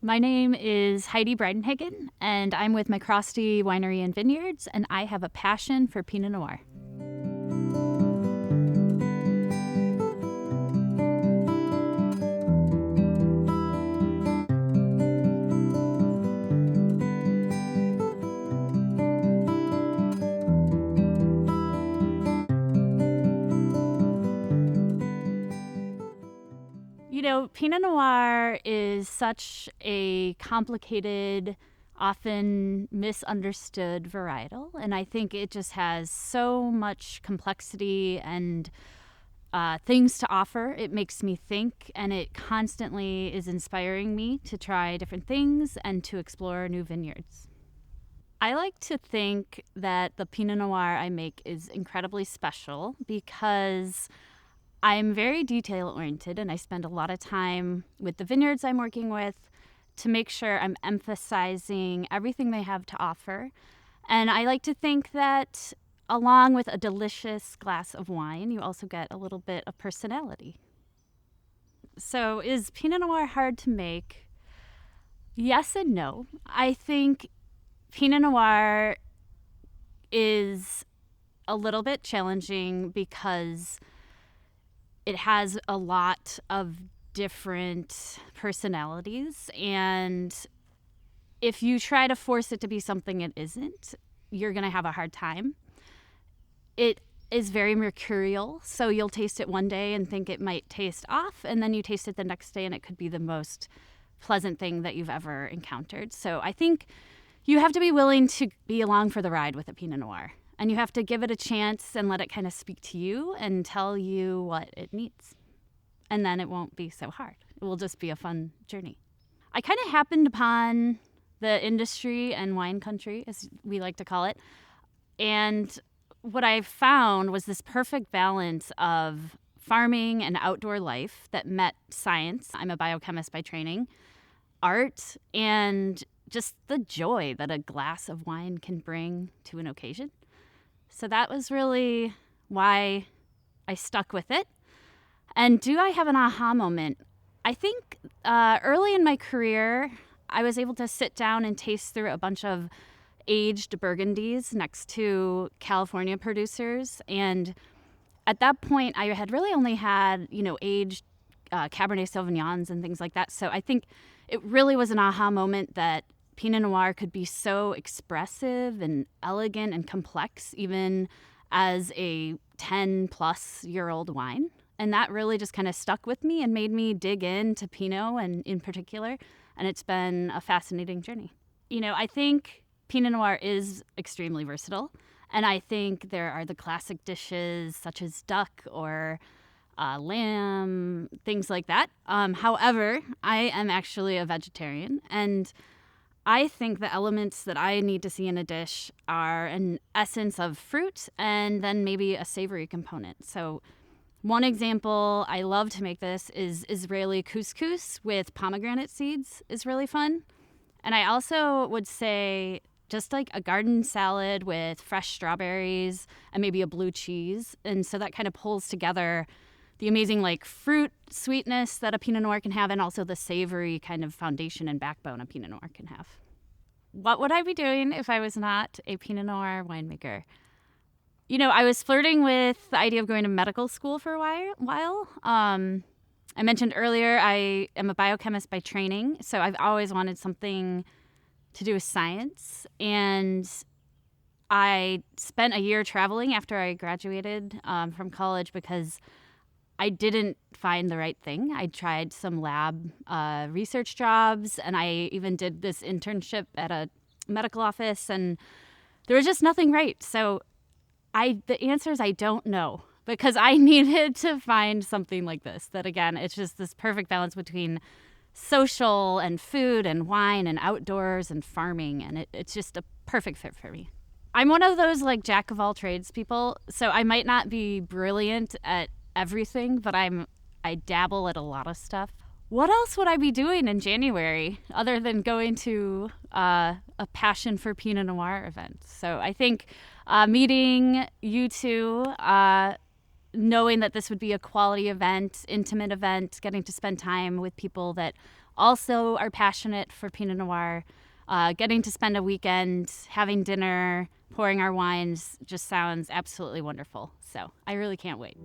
My name is Heidi Breidenhagen, and I'm with MacRostie Winery and Vineyards, and I have a passion for Pinot Noir. Pinot Noir is such a complicated, often misunderstood varietal, and I think it just has so much complexity and things to offer. It makes me think, and it constantly is inspiring me to try different things and to explore new vineyards. I like to think that the Pinot Noir I make is incredibly special because I'm very detail-oriented, and I spend a lot of time with the vineyards I'm working with to make sure I'm emphasizing everything they have to offer. And I like to think that along with a delicious glass of wine, you also get a little bit of personality. So is Pinot Noir hard to make? Yes and no. I think Pinot Noir is a little bit challenging because it has a lot of different personalities, and if you try to force it to be something it isn't, you're going to have a hard time. It is very mercurial, so you'll taste it one day and think it might taste off, and then you taste it the next day and it could be the most pleasant thing that you've ever encountered. So I think you have to be willing to be along for the ride with a Pinot Noir. And you have to give it a chance and let it kind of speak to you and tell you what it needs. And then it won't be so hard. It will just be a fun journey. I kind of happened upon the industry and wine country, as we like to call it. And what I found was this perfect balance of farming and outdoor life that met science. I'm a biochemist by training, art, and just the joy that a glass of wine can bring to an occasion. So that was really why I stuck with it. And do I have an aha moment? I think early in my career, I was able to sit down and taste through a bunch of aged Burgundies next to California producers. And at that point, I had really only had, aged Cabernet Sauvignons and things like that. So I think it really was an aha moment that Pinot Noir could be so expressive and elegant and complex, even as a 10-plus-year-old wine. And that really just kind of stuck with me and made me dig into Pinot and in particular. And it's been a fascinating journey. I think Pinot Noir is extremely versatile. And I think there are the classic dishes such as duck or lamb, things like that. However, I am actually a vegetarian, and I think the elements that I need to see in a dish are an essence of fruit and then maybe a savory component. So one example I love to make this is Israeli couscous with pomegranate seeds is really fun. And I also would say just like a garden salad with fresh strawberries and maybe a blue cheese. And so that kind of pulls together the amazing fruit sweetness that a Pinot Noir can have, and also the savory kind of foundation and backbone a Pinot Noir can have. What would I be doing if I was not a Pinot Noir winemaker? I was flirting with the idea of going to medical school for a while. I mentioned earlier I am a biochemist by training, so I've always wanted something to do with science. And I spent a year traveling after I graduated from college because I didn't find the right thing. I tried some lab research jobs, and I even did this internship at a medical office, and there was just nothing right. So the answer is I don't know, because I needed to find something like this. That, again, it's just this perfect balance between social and food and wine and outdoors and farming, and it's just a perfect fit for me. I'm one of those jack of all trades people, so I might not be brilliant at everything, but I dabble at a lot of stuff. What else would I be doing in January other than going to a Passion for Pinot Noir event? So I think meeting you two, knowing that this would be a quality event, intimate event, getting to spend time with people that also are passionate for Pinot Noir. Getting to spend a weekend having dinner, pouring our wines just sounds absolutely wonderful. So I really can't wait.